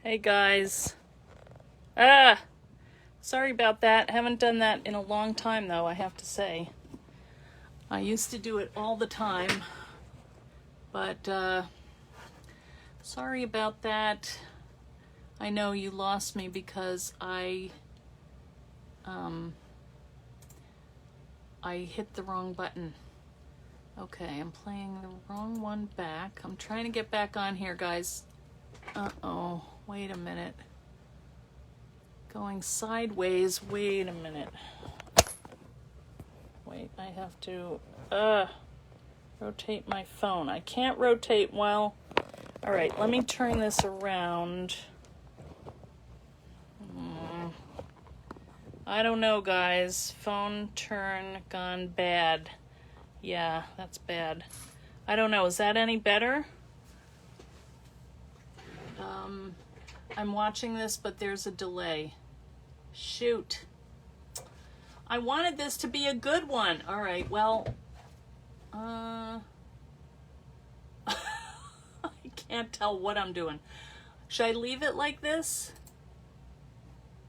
Hey guys. Sorry about that. Haven't done that in a long time though, I have to say. I used to do it all the time, but sorry about that. I know you lost me because I hit the wrong button. Okay, I'm playing the wrong one back. I'm trying to get back on here, guys. Uh-oh, wait a minute. Going sideways, wait a minute. Wait, I have to rotate my phone. I can't rotate while... Alright, let me turn this around. I don't know, guys. Phone turn gone bad. Yeah, that's bad. I don't know, is that any better? I'm watching this, but there's a delay. Shoot. I wanted this to be a good one. All right, well, I can't tell what I'm doing. Should I leave it like this?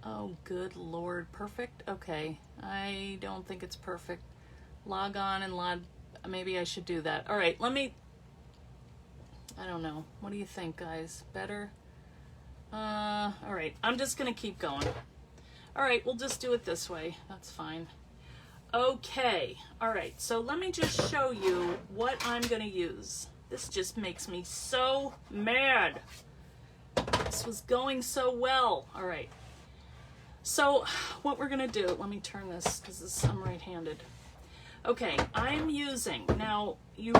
Oh, good Lord. Perfect? Okay. I don't think it's perfect. Log on and maybe I should do that. All right, I don't know. What do you think, guys? Better? All right, I'm just going to keep going. All right, we'll just do it this way. That's fine. Okay, all right, so let me just show you what I'm going to use. This just makes me so mad. This was going so well. All right, so what we're going to do, let me turn this because I'm right-handed. Okay, I'm using, now you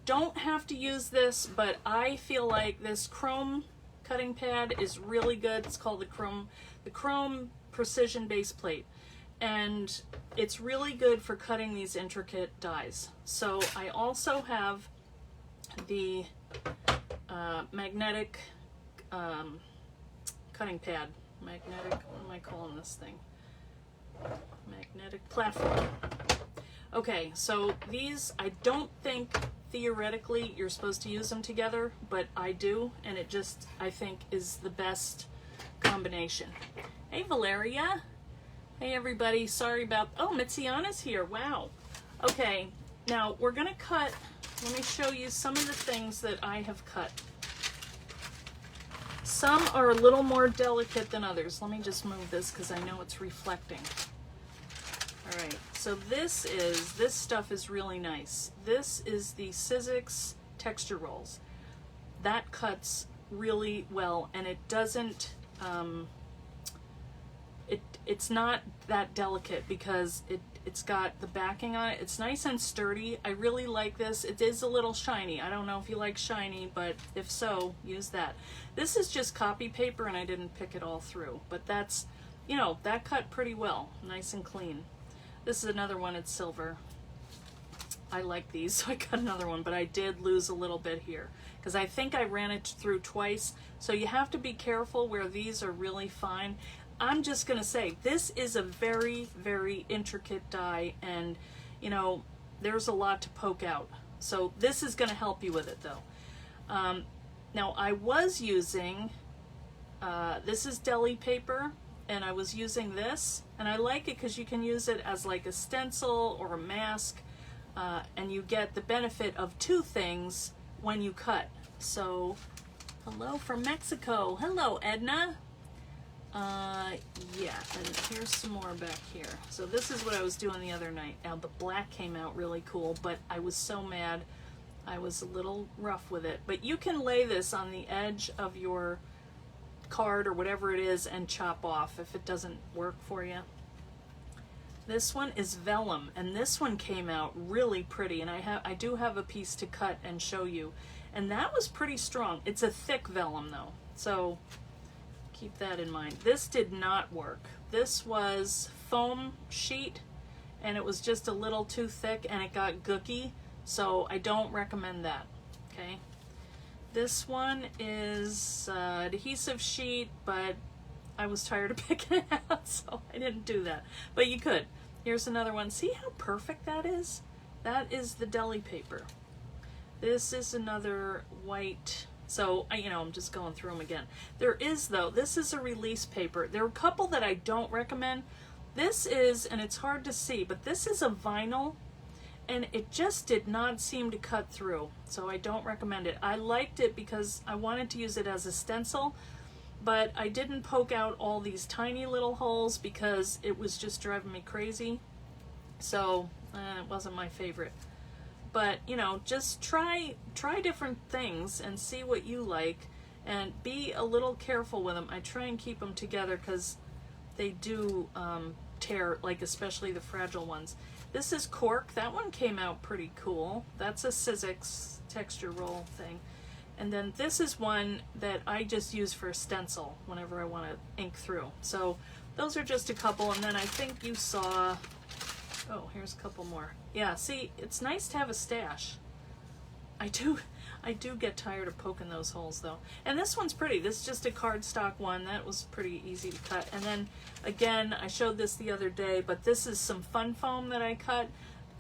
don't have to use this, but I feel like this chrome cutting pad is really good. It's called the chrome precision base plate, and it's really good for cutting these intricate dies. So I also have the magnetic cutting pad. What am I calling this thing? Magnetic platform. Okay, so these, I don't think theoretically you're supposed to use them together, but I do, and it just, I think, is the best combination. Hey, Valeria. Hey, everybody. Sorry about... Oh, Mitziana's here. Wow. Okay, now we're going to cut... Let me show you some of the things that I have cut. Some are a little more delicate than others. Let me just move this because I know it's reflecting. All right, so this stuff is really nice. This is the Sizzix texture rolls. That cuts really well, and it doesn't, it's not that delicate because it's got the backing on it. It's nice and sturdy. I really like this. It is a little shiny. I don't know if you like shiny, but if so, use that. This is just copy paper, and I didn't pick it all through, but that's, you know, that cut pretty well, nice and clean. This is another one, it's silver. I like these, so I got another one, but I did lose a little bit here because I think I ran it through twice. So you have to be careful where these are really fine. I'm just gonna say, this is a very, very intricate die, and you know, there's a lot to poke out. So this is gonna help you with it though. Now I was using, this is deli paper, and I was using this, and I like it because you can use it as like a stencil or a mask, and you get the benefit of two things when you cut. So, hello from Mexico. Hello, Edna. Yeah, and here's some more back here. So this is what I was doing the other night. Now the black came out really cool, but I was so mad. I was a little rough with it. But you can lay this on the edge of your card or whatever it is and chop off if it doesn't work for you. This one is vellum, and this one came out really pretty, and I do have a piece to cut and show you, and that was pretty strong. It's a thick vellum though, so keep that in mind. This did not work. This was foam sheet, and it was just a little too thick, and it got gooky, so I don't recommend that. Okay. This one is adhesive sheet, but I was tired of picking it out, so I didn't do that. But you could. Here's another one. See how perfect that is? That is the deli paper. This is another white So, I'm just going through them again. There is, though, this is a release paper. There are a couple that I don't recommend. This is, and it's hard to see, but this is a vinyl, and it just did not seem to cut through. So I don't recommend it. I liked it because I wanted to use it as a stencil, but I didn't poke out all these tiny little holes because it was just driving me crazy. So it wasn't my favorite. But, just try different things and see what you like, and be a little careful with them. I try and keep them together because they do tear, like especially the fragile ones. This is cork. That one came out pretty cool. That's a Sizzix texture roll thing. And then this is one that I just use for a stencil whenever I want to ink through. So those are just a couple. And then I think you saw, oh, here's a couple more. Yeah, see, it's nice to have a stash. I do get tired of poking those holes though. And this one's pretty. This is just a cardstock one. That was pretty easy to cut. And then again, I showed this the other day, but this is some fun foam that I cut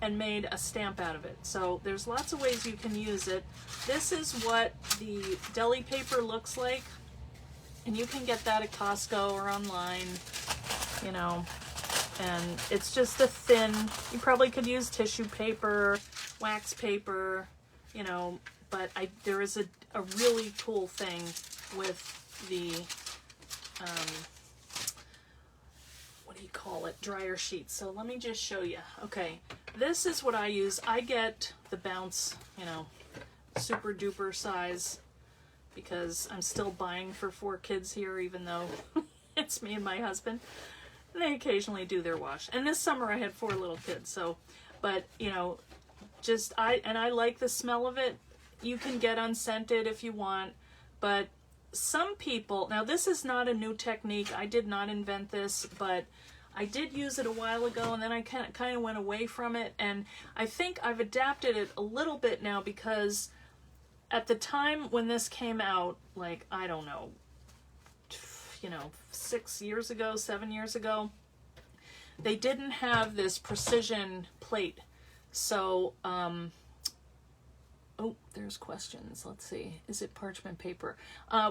and made a stamp out of it. So there's lots of ways you can use it. This is what the deli paper looks like. And you can get that at Costco or online, and it's just a thin, you probably could use tissue paper, wax paper, but there is a really cool thing with the, what do you call it, dryer sheets. So let me just show you. Okay, this is what I use. I get the Bounce, super duper size, because I'm still buying for 4 kids here, even though it's me and my husband. And they occasionally do their wash. And this summer I had 4 little kids, so, but, I like the smell of it. You can get unscented if you want, but some people, now this is not a new technique. I did not invent this, but I did use it a while ago, and then I kind of went away from it, and I think I've adapted it a little bit now, because at the time when this came out, like, I don't know, 6 years ago, 7 years ago, they didn't have this precision plate. So, oh, there's questions. Let's see. Is it parchment paper?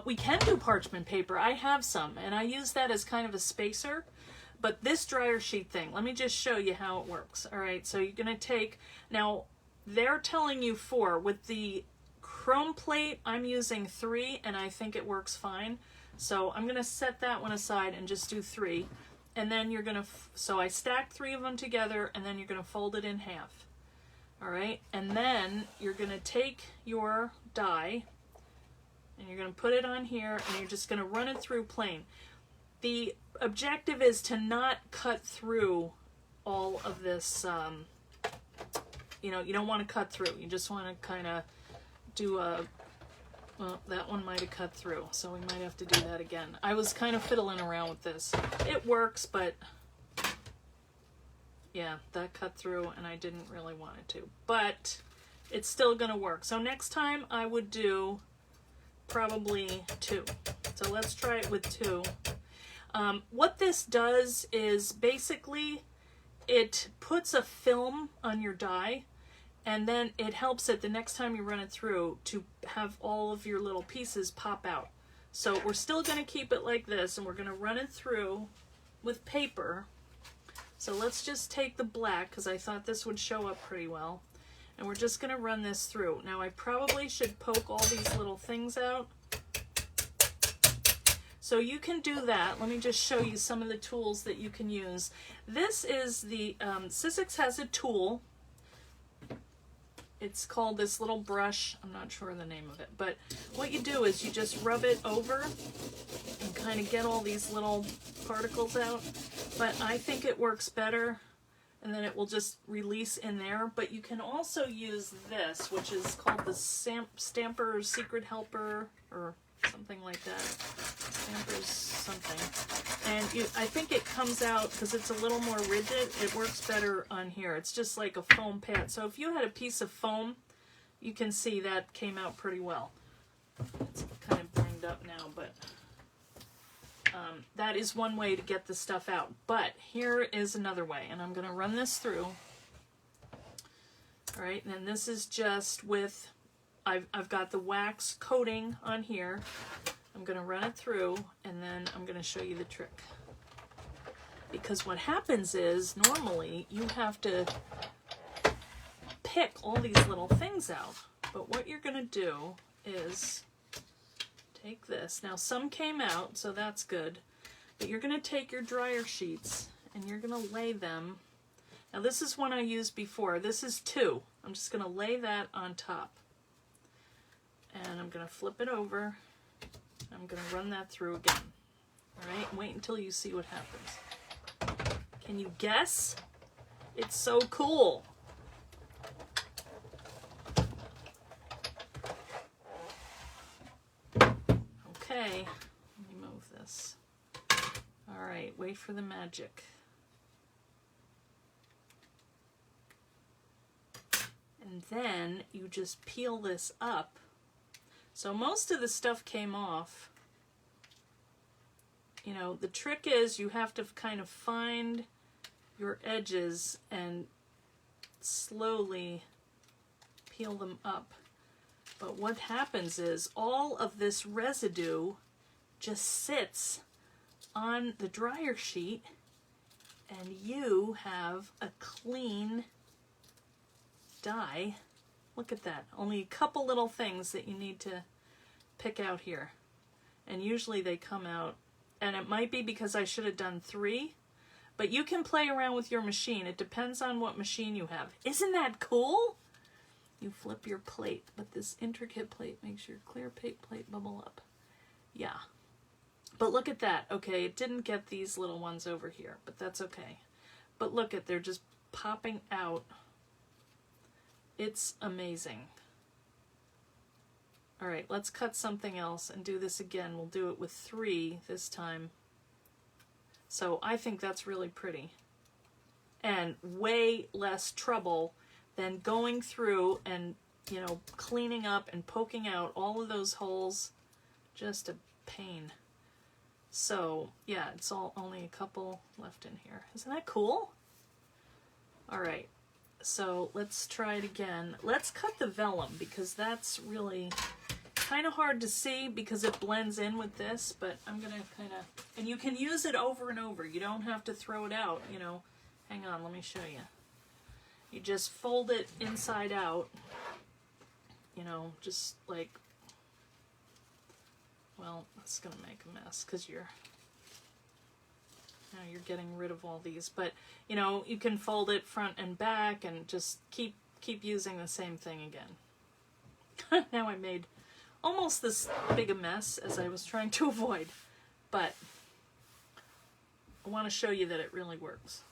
We can do parchment paper. I have some, and I use that as kind of a spacer. But this dryer sheet thing, let me just show you how it works. All right, so you're going to take, now they're telling you 4. With the chrome plate, I'm using 3, and I think it works fine. So I'm going to set that one aside and just do 3. And then you're going to, so I stacked 3 of them together, and then you're going to fold it in half. All right, and then you're going to take your die, and you're going to put it on here, and you're just going to run it through plain. The objective is to not cut through all of this, you don't want to cut through. You just want to kind of do a, well, that one might have cut through, so we might have to do that again. I was kind of fiddling around with this. It works, but yeah, that cut through, and I didn't really want it to. But it's still going to work. So next time I would do probably 2. So let's try it with 2. What this does is basically it puts a film on your die, and then it helps it the next time you run it through to have all of your little pieces pop out. So we're still going to keep it like this, and we're going to run it through with paper. So let's just take the black, because I thought this would show up pretty well. And we're just going to run this through. Now I probably should poke all these little things out. So you can do that. Let me just show you some of the tools that you can use. This is the, Sizzix has a tool. It's called this little brush. I'm not sure the name of it. But what you do is you just rub it over and kind of get all these little particles out. But I think it works better, and then it will just release in there. But you can also use this, which is called the Stamper's Secret Helper, or something like that. Stamper's something. And I think it comes out, because it's a little more rigid, it works better on here. It's just like a foam pad. So if you had a piece of foam, you can see that came out pretty well. It's kind of banged up now, but that is one way to get the stuff out. But here is another way, and I'm going to run this through. All right, and then this is just with I've got the wax coating on here. I'm going to run it through, and then I'm going to show you the trick. Because what happens is, normally, you have to pick all these little things out. But what you're going to do is take this. Now, some came out, so that's good. But you're going to take your dryer sheets, and you're going to lay them. Now, this is one I used before. This is 2. I'm just going to lay that on top. And I'm going to flip it over. I'm going to run that through again. All right, wait until you see what happens. Can you guess? It's so cool. Okay, let me move this. All right, wait for the magic. And then you just peel this up. So most of the stuff came off. You know, the trick is you have to kind of find your edges and slowly peel them up. But what happens is all of this residue just sits on the dryer sheet, and you have a clean die. Look at that. Only a couple little things that you need to pick out here. And usually they come out, and it might be because I should have done 3, but you can play around with your machine. It depends on what machine you have. Isn't that cool? You flip your plate, but this intricate plate makes your clear plate bubble up. Yeah. But look at that. Okay, it didn't get these little ones over here, but that's okay. But look at, they're just popping out. It's amazing. All right, let's cut something else and do this again. We'll do it with 3 this time. So I think that's really pretty. And way less trouble than going through and, you know, cleaning up and poking out all of those holes. Just a pain. So, yeah, it's only a couple left in here. Isn't that cool? All right. So let's try it again. Let's cut the vellum, because that's really kind of hard to see because it blends in with this, but I'm going to kind of, and you can use it over and over. You don't have to throw it out, you know. Hang on, let me show you. You just fold it inside out, you know, just like, well, it's going to make a mess because you're getting rid of all these, but you know, you can fold it front and back and just keep using the same thing again. Now I made almost this big a mess as I was trying to avoid, but I want to show you that it really works.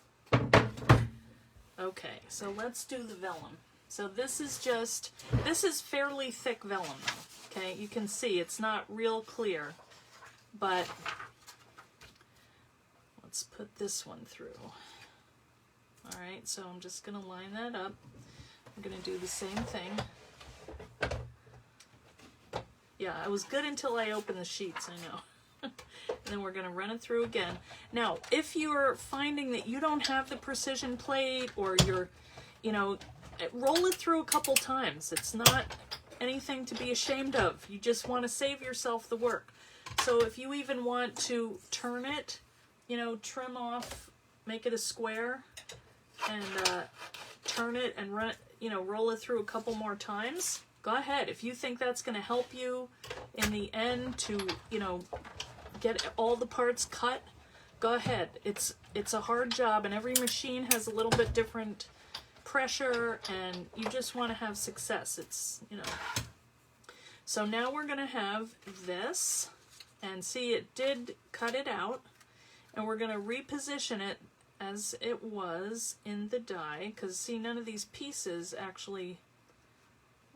Okay, so let's do the vellum. So this is fairly thick vellum though, okay? You can see it's not real clear, but let's put this one through. All right, so I'm just going to line that up. I'm going to do the same thing. Yeah, I was good until I opened the sheets, I know. And then we're going to run it through again. Now, if you're finding that you don't have the precision plate, or you're, you know, roll it through a couple times. It's not anything to be ashamed of. You just want to save yourself the work. So if you even want to turn it, you know, trim off, make it a square, and turn it and run it, you know, roll it through a couple more times, go ahead. If you think that's going to help you in the end to, you know, get all the parts cut, go ahead. It's a hard job, and every machine has a little bit different pressure, and you just want to have success. It's, you know. So now we're going to have this, and see, it did cut it out, and we're going to reposition it as it was in the die, because see, none of these pieces actually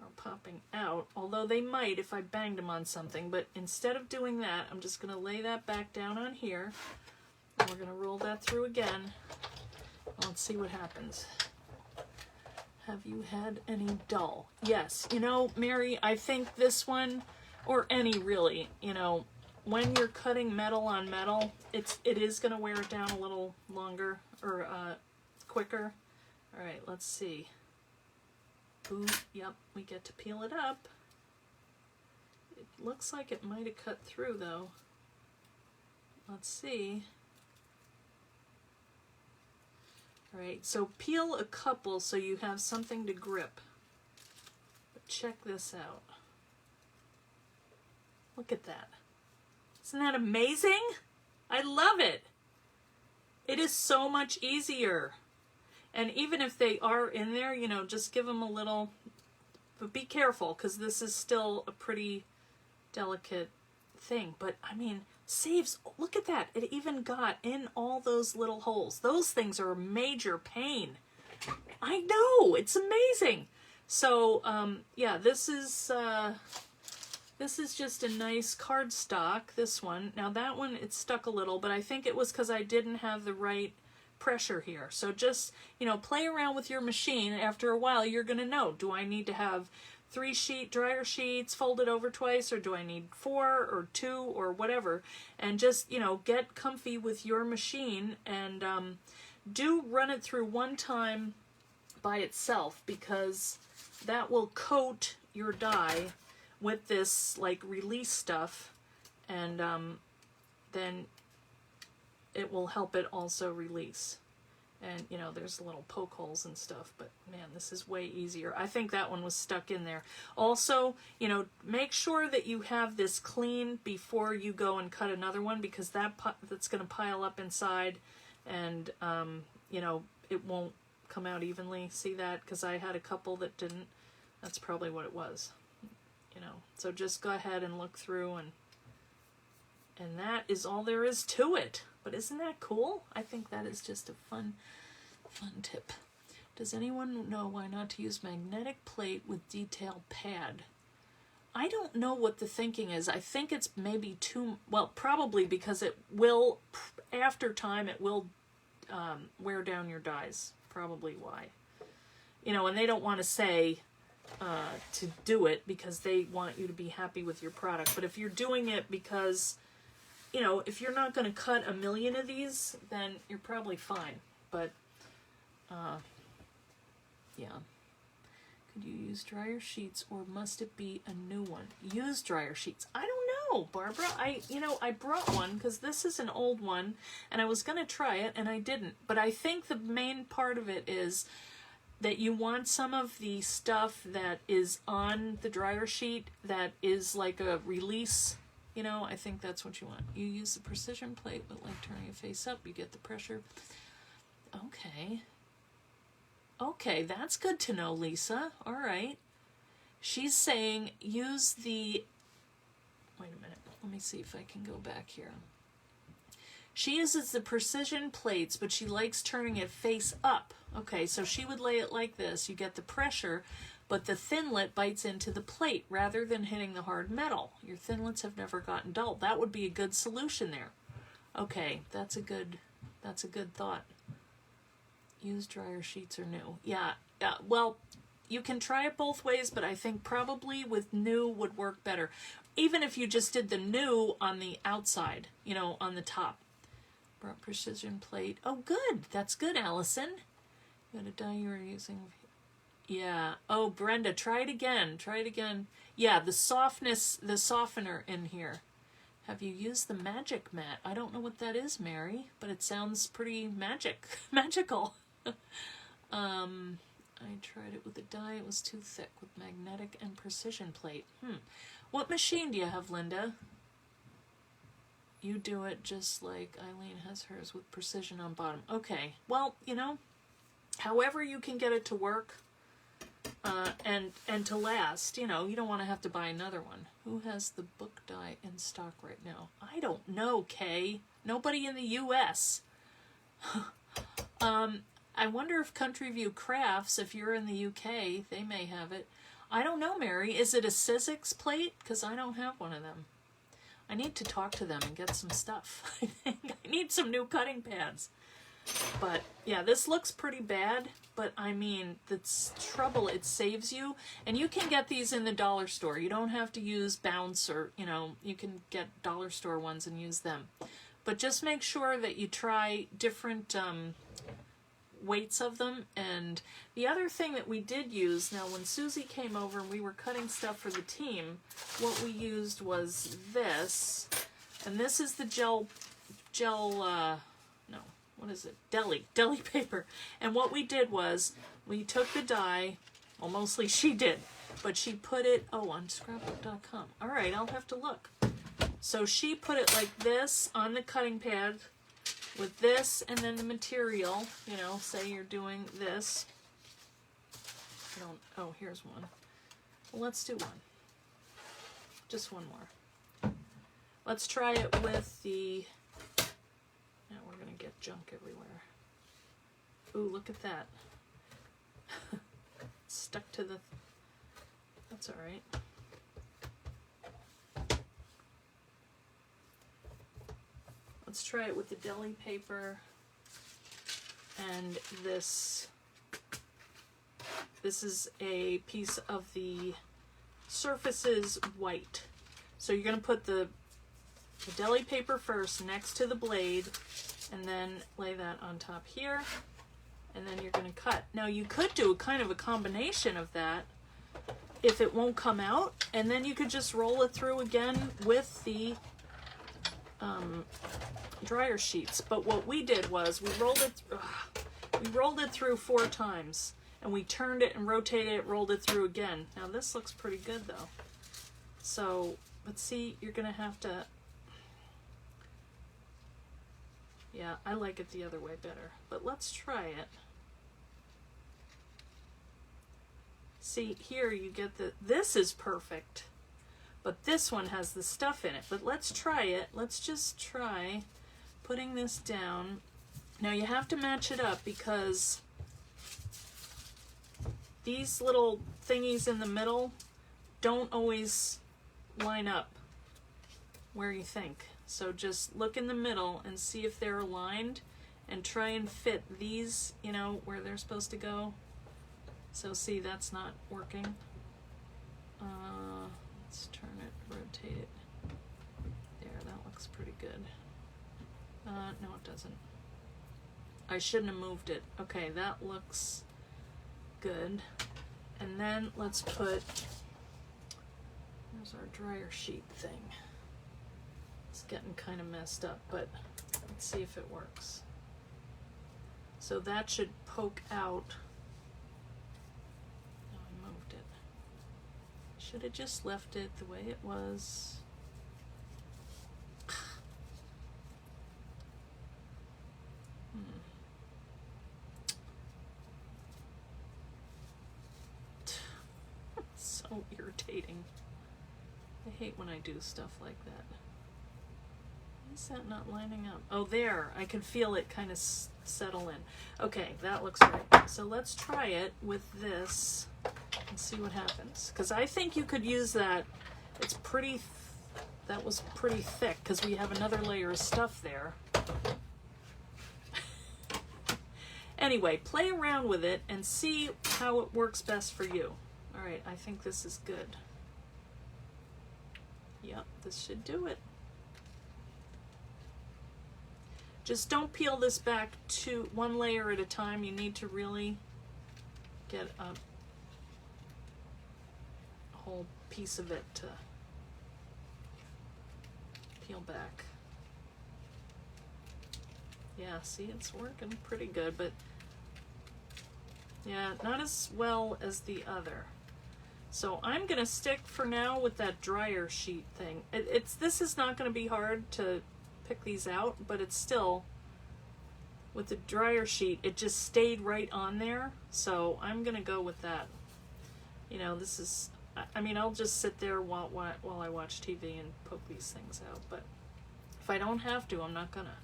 are popping out, although they might if I banged them on something. But instead of doing that, I'm just going to lay that back down on here, and we're going to roll that through again. Let's see what happens. Have you had any dull? Yes. You know, Mary, I think this one, or any really, you know, when you're cutting metal on metal, it is going to wear it down a little longer, or quicker. All right, let's see. Ooh, yep, we get to peel it up. It looks like it might have cut through though. Let's see. All right, so peel a couple so you have something to grip. But check this out. Look at that. Isn't that amazing? I love it. It is so much easier. And even if they are in there, you know, just give them a little, but be careful because this is still a pretty delicate thing. But I mean, saves, look at that. It even got in all those little holes. Those things are a major pain. I know, it's amazing. So, yeah, this is just a nice cardstock, this one. Now that one, it stuck a little, but I think it was because I didn't have the right pressure here. So just, you know, play around with your machine. After a while, you're going to know, do I need to have 3 dryer sheets folded over twice, or do I need 4 or 2 or whatever? And just, you know, get comfy with your machine and do run it through one time by itself, because that will coat your die with this like release stuff, and then it will help it also release. And you know, there's little poke holes and stuff, but man, this is way easier. I think that one was stuck in there. Also, you know, make sure that you have this clean before you go and cut another one, because that's going to pile up inside, and you know, it won't come out evenly. See that? Because I had a couple that didn't. That's probably what it was. You know, so just go ahead and look through, and that is all there is to it. But isn't that cool? I think that is just a fun tip. Does anyone know why not to use magnetic plate with detail pad? I don't know what the thinking is. I think it's maybe well, probably because it will, after time, it will wear down your dies. Probably why. You know, and they don't want to say to do it because they want you to be happy with your product. But if you're doing it because, you know, if you're not going to cut a million of these, then you're probably fine. But, yeah. Could you use dryer sheets, or must it be a new one? Use dryer sheets. I don't know, Barbara. I brought one because this is an old one, and I was going to try it, and I didn't. But I think the main part of it is that you want some of the stuff that is on the dryer sheet that is like a release. You know, I think that's what you want. You use the precision plate, but like turning it face up, you get the pressure. Okay. Okay, that's good to know, Lisa. All right. She's saying use the... Wait a minute. Let me see if I can go back here. She uses the precision plates, but she likes turning it face up. Okay, so she would lay it like this. You get the pressure, but the thinlet bites into the plate rather than hitting the hard metal. Your thinlets have never gotten dull. That would be a good solution there. Okay, that's a good thought. Use dryer sheets or new. Yeah, well, you can try it both ways, but I think probably with new would work better. Even if you just did the new on the outside, you know, on the top. Brought precision plate. Oh, good. That's good, Allison. You got a die you were using. Yeah. Oh, Brenda, try it again. Try it again. Yeah, the softness, the softener in here. Have you used the magic mat? I don't know what that is, Mary, but it sounds pretty magical. I tried it with a die. It was too thick with magnetic and precision plate. What machine do you have, Linda? You do it just like Eileen has hers with precision on bottom. Okay, well, you know, however you can get it to work and to last, you know, you don't want to have to buy another one. Who has the book die in stock right now? I don't know, Kay. Nobody in the U.S. I wonder if Country View Crafts, if you're in the UK, they may have it. I don't know, Mary. Is it a Sizzix plate? Because I don't have one of them. I need to talk to them and get some stuff. I need some new cutting pads. But, yeah, this looks pretty bad. But, I mean, the trouble, it saves you. And you can get these in the dollar store. You don't have to use Bounce or, you know, you can get dollar store ones and use them. But just make sure that you try different weights of them. And the other thing that we did use, now when Susie came over and we were cutting stuff for the team, what we used was this, and this is the deli paper. And what we did was we took the die, well, mostly she did, but she put it, on scrapbook.com. All right, I'll have to look. So she put it like this on the cutting pad with this and then the material, you know, say you're doing this. Here's one. Well, let's do one. Just one more. Let's try it with the, now we're going to get junk everywhere. Ooh, look at that. Stuck to the, that's all right. Let's try it with the deli paper and this. This is a piece of the Surfaces white. So you're going to put the deli paper first next to the blade and then lay that on top here. And then you're going to cut. Now you could do a kind of a combination of that if it won't come out, and then you could just roll it through again with the dryer sheets. But what we did was we rolled it through 4 times, and we turned it and rotated it, rolled it through again. Now this looks pretty good though. So, but see, you're gonna have to, yeah, I like it the other way better, but let's try it. See, here you get this is perfect, but this one has the stuff in it. But let's try it. Let's just try putting this down. Now you have to match it up because these little thingies in the middle don't always line up where you think. So just look in the middle and see if they're aligned and try and fit these, you know, where they're supposed to go. So see, that's not working. Let's turn it, rotate it. There, that looks pretty good. No, it doesn't. I shouldn't have moved it. Okay, that looks good. And then let's put, there's our dryer sheet thing. It's getting kind of messed up, but let's see if it works. So that should poke out. Should have just left it the way it was. So irritating. I hate when I do stuff like that. Why is that not lining up? Oh, there. I can feel it kind of settle in. Okay, that looks right. So let's try it with this and see what happens. Because I think you could use that. It's pretty, that was pretty thick because we have another layer of stuff there. Anyway, play around with it and see how it works best for you. All right, I think this is good. Yep, this should do it. Just don't peel this back to one layer at a time. You need to really get a whole piece of it to peel back. Yeah, see, it's working pretty good, but yeah, not as well as the other. So I'm gonna stick for now with that dryer sheet thing. This is not gonna be hard to pick these out, but it's still, with the dryer sheet, it just stayed right on there. So I'm gonna go with that. You know, this is, I mean, I'll just sit there while I watch TV and poke these things out, but if I don't have to, I'm not gonna.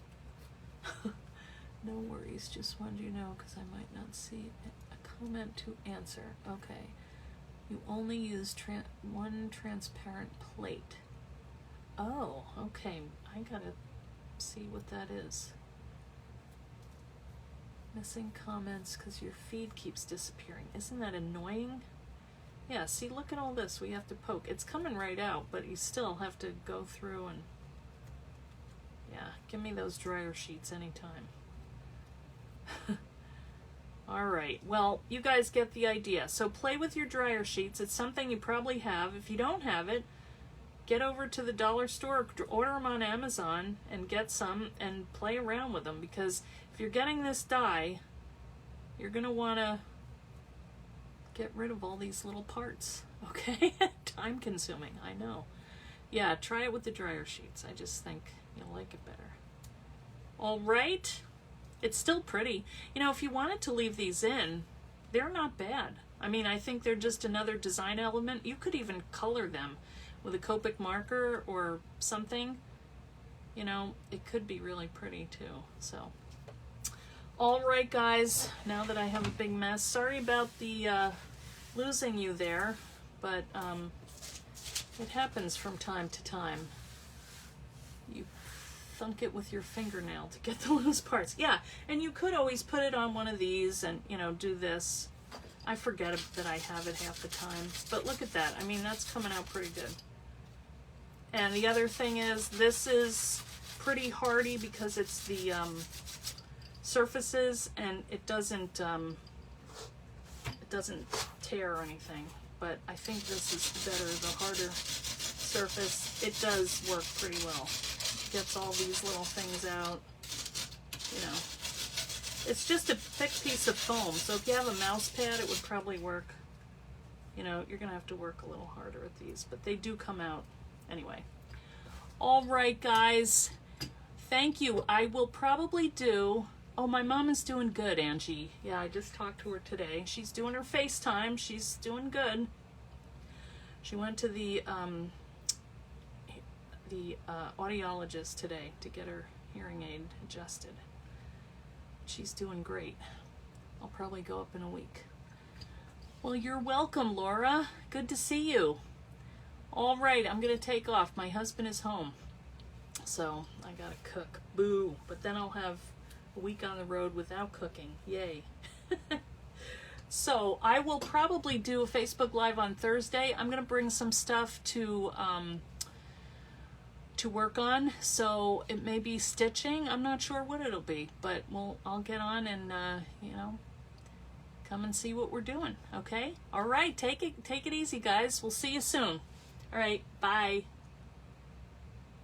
No worries, just wanted you to know because I might not see a comment to answer. Okay, you only use one transparent plate. Oh, okay, I gotta see what that is. Missing comments because your feed keeps disappearing. Isn't that annoying? Yeah, see, look at all this. We have to poke. It's coming right out, but you still have to go through and, yeah, give me those dryer sheets anytime. All right, well, you guys get the idea. So play with your dryer sheets. It's something you probably have. If you don't have it, get over to the dollar store, order them on Amazon, and get some and play around with them, because if you're getting this die, you're going to want to get rid of all these little parts, okay? Time consuming, I know. Yeah, try it with the dryer sheets. I just think you'll like it better. All right. It's still pretty. You know, if you wanted to leave these in, they're not bad. I mean, I think they're just another design element. You could even color them with a Copic marker or something. You know, it could be really pretty too. So, all right, guys. Now that I have a big mess, sorry about the losing you there, but it happens from time to time. You thunk it with your fingernail to get the loose parts. Yeah, and you could always put it on one of these and, you know, do this. I forget that I have it half the time, but look at that. I mean, that's coming out pretty good. And the other thing is, this is pretty hardy because it's the surfaces, and it doesn't tear or anything. But I think this is better, the harder surface. It does work pretty well. Gets all these little things out, you know. It's just a thick piece of foam, so if you have a mouse pad, it would probably work. You know, you're gonna have to work a little harder at these, but they do come out anyway. All right, guys, thank you. I will probably do, oh, my mom is doing good, Angie. Yeah, I just talked to her today. She's doing her FaceTime. She's doing good. She went to the audiologist today to get her hearing aid adjusted. She's doing great. I'll probably go up in a week. Well, you're welcome, Laura. Good to see you. All right, I'm gonna take off. My husband is home, so I gotta cook. Boo. But then I'll have a week on the road without cooking. Yay. So I will probably do a Facebook Live on Thursday. I'm gonna bring some stuff to work on, so it may be stitching. I'm not sure what it'll be, but I'll get on and you know, come and see what we're doing. Okay. All right, take it easy, guys. We'll see you soon. All right, bye.